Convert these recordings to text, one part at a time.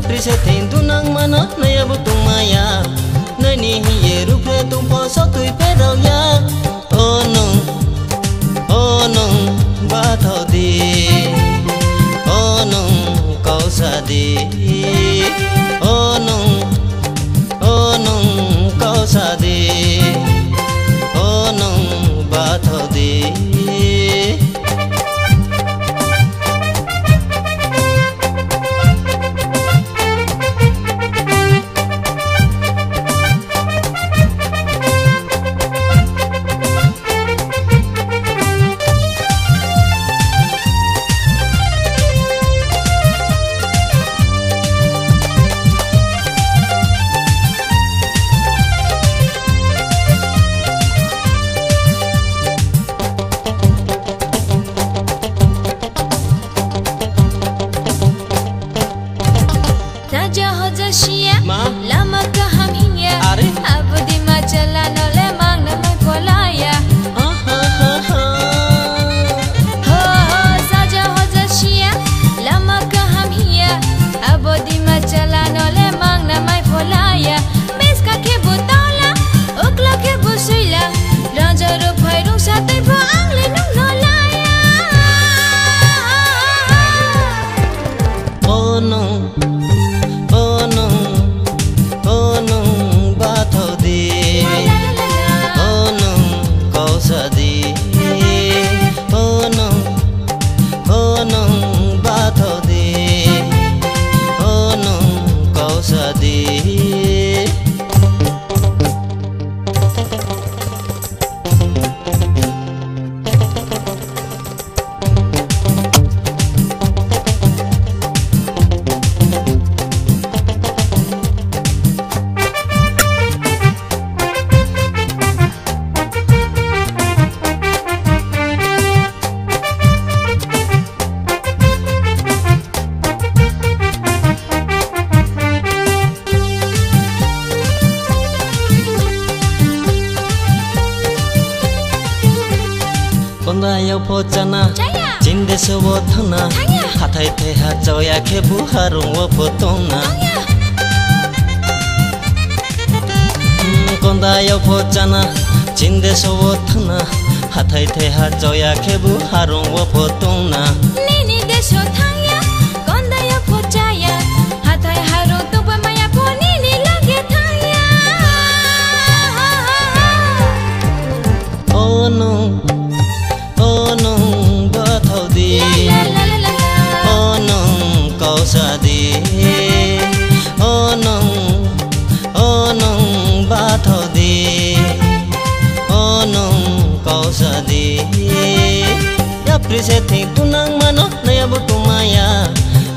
prisa tin tu nang mano naya butung maya nani hiye rupe tung po so tui pe rau ya oh no ba thao di oh no kau sa di oh no kau sa di oh no ba thao di lama ka ham hiya ab di ma chala no le mang na mai polaya ho saja ho jashiya lama ka ham hiya ab di ma chala no le mang na mai polaya mes ka ke butala okla ke busuila raja ro phai ro sa tai bo ang le no no laya oh no konda yau po chana jinde so wo thana hathai the ha choya khe bu harung wo po tona konda yau po chana jinde so wo thana hathai the ha choya khe bu harung wo po tona nini de so thaya konda yau po chaya hathai haru to ba maya po nini lage thaya oh no ba thao di oh no kau sa di oh no ba thao di oh no kau sa di ya prisa tin tu nang mano naya butu maya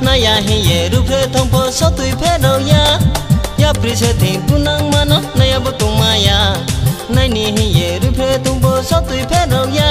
naya hiye rupe thong po so tui phe rau ya ya prisa tin tu nang mano naya butu maya nani hiye rupe thong po so tui phe rau ya